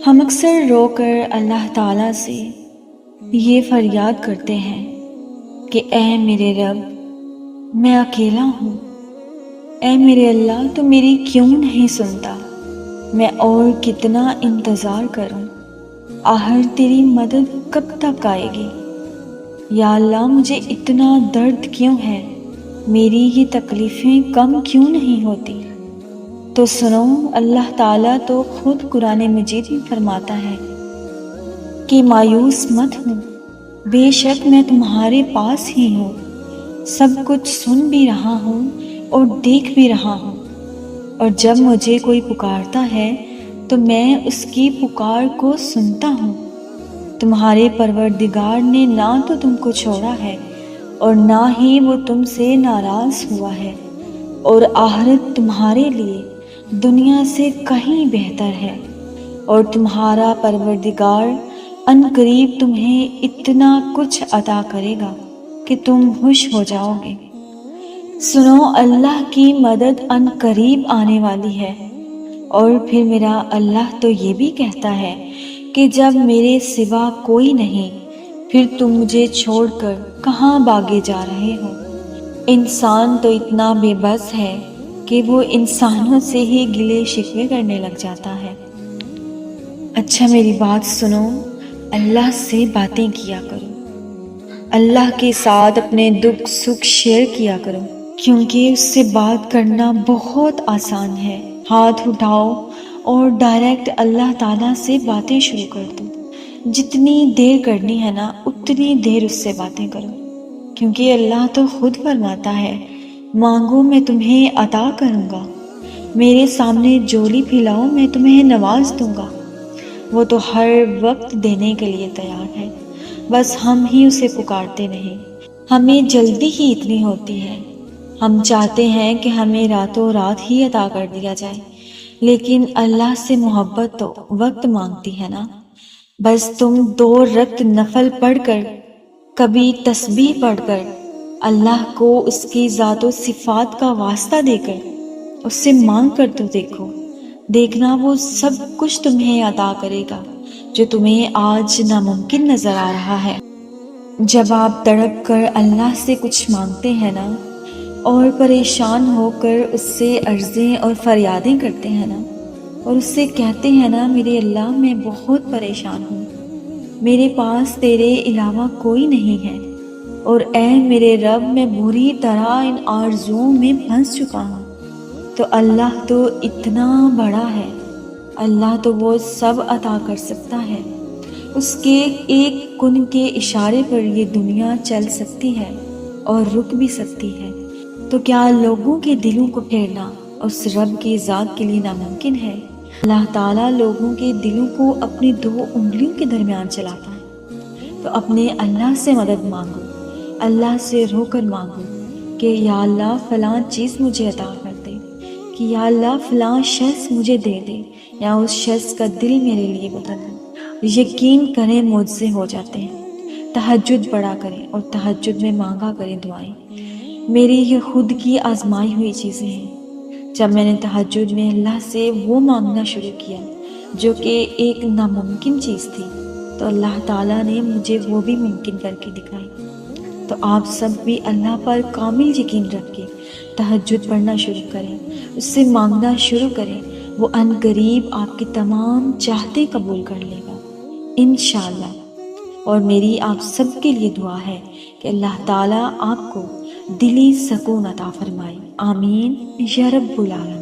ہم اکثر رو کر اللہ تعالیٰ سے یہ فریاد کرتے ہیں کہ اے میرے رب، میں اکیلا ہوں، اے میرے اللہ تو میری کیوں نہیں سنتا، میں اور کتنا انتظار کروں، آخر تیری مدد کب تک آئے گی؟ یا اللہ مجھے اتنا درد کیوں ہے، میری یہ تکلیفیں کم کیوں نہیں ہوتی؟ تو سنو، اللہ تعالیٰ تو خود قرآن مجید میں فرماتا ہے کہ مایوس مت ہوں، بے شک میں تمہارے پاس ہی ہوں، سب کچھ سن بھی رہا ہوں اور دیکھ بھی رہا ہوں، اور جب مجھے کوئی پکارتا ہے تو میں اس کی پکار کو سنتا ہوں۔ تمہارے پروردگار نے نہ تو تم کو چھوڑا ہے اور نہ ہی وہ تم سے ناراض ہوا ہے، اور آخرت تمہارے لیے دنیا سے کہیں بہتر ہے، اور تمہارا پروردگار ان قریب تمہیں اتنا کچھ عطا کرے گا کہ تم خوش ہو جاؤ گے۔ سنو، اللہ کی مدد ان قریب آنے والی ہے، اور پھر میرا اللہ تو یہ بھی کہتا ہے کہ جب میرے سوا کوئی نہیں پھر تم مجھے چھوڑ کر کہاں بھاگے جا رہے ہو؟ انسان تو اتنا بے بس ہے کہ وہ انسانوں سے ہی گلے شکوے کرنے لگ جاتا ہے۔ اچھا میری بات سنو، اللہ سے باتیں کیا کرو، اللہ کے ساتھ اپنے دکھ سکھ شیئر کیا کرو، کیونکہ اس سے بات کرنا بہت آسان ہے۔ ہاتھ اٹھاؤ اور ڈائریکٹ اللہ تعالیٰ سے باتیں شروع کر دو، جتنی دیر کرنی ہے نا اتنی دیر اس سے باتیں کرو، کیونکہ اللہ تو خود فرماتا ہے مانگو میں تمہیں عطا کروں گا، میرے سامنے جولی پھیلاؤ میں تمہیں نواز دوں گا۔ وہ تو ہر وقت دینے کے لیے تیار ہے، بس ہم ہی اسے پکارتے نہیں، ہمیں جلدی ہی اتنی ہوتی ہے، ہم چاہتے ہیں کہ ہمیں راتوں رات ہی عطا کر دیا جائے، لیکن اللہ سے محبت تو وقت مانگتی ہے نا۔ بس تم 2 رکعت نفل پڑھ کر، کبھی تسبیح پڑھ کر، اللہ کو اس کی ذات و صفات کا واسطہ دے کر اس سے مانگ کر تو دیکھو، دیکھنا وہ سب کچھ تمہیں عطا کرے گا جو تمہیں آج ناممکن نظر آ رہا ہے۔ جب آپ تڑپ کر اللہ سے کچھ مانگتے ہیں نا اور پریشان ہو کر اس سے عرضیں اور فریادیں کرتے ہیں نا، اور اس سے کہتے ہیں نا میرے اللہ میں بہت پریشان ہوں، میرے پاس تیرے علاوہ کوئی نہیں ہے، اور اے میرے رب میں بری طرح ان آرزوؤں میں پھنس چکا ہوں، تو اللہ تو اتنا بڑا ہے، اللہ تو وہ سب عطا کر سکتا ہے، اس کے ایک کن کے اشارے پر یہ دنیا چل سکتی ہے اور رک بھی سکتی ہے، تو کیا لوگوں کے دلوں کو پھیرنا اس رب کی ذات کے لیے ناممکن ہے؟ اللہ تعالیٰ لوگوں کے دلوں کو اپنی 2 انگلیوں کے درمیان چلاتا ہے، تو اپنے اللہ سے مدد مانگو، اللہ سے رو کر مانگو کہ یا اللہ فلاں چیز مجھے عطا کر دے، کہ یا اللہ فلاں شخص مجھے دے دے، یا اس شخص کا دل میرے لیے بدل دے۔ یقین کریں معجزے ہو جاتے ہیں۔ تہجد پڑھا کریں اور تہجد میں مانگا کریں دعائیں، میری یہ خود کی آزمائی ہوئی چیزیں ہیں۔ جب میں نے تہجد میں اللہ سے وہ مانگنا شروع کیا جو کہ ایک ناممکن چیز تھی، تو اللہ تعالیٰ نے مجھے وہ بھی ممکن کر کے دکھائی۔ تو آپ سب بھی اللہ پر کامل یقین رکھ کے تہجد پڑھنا شروع کریں، اس سے مانگنا شروع کریں، وہ ان قریب آپ کی تمام چاہتے قبول کر لے گا انشاءاللہ۔ اور میری آپ سب کے لیے دعا ہے کہ اللہ تعالیٰ آپ کو دلی سکون عطا فرمائے، آمین یا رب العالمین۔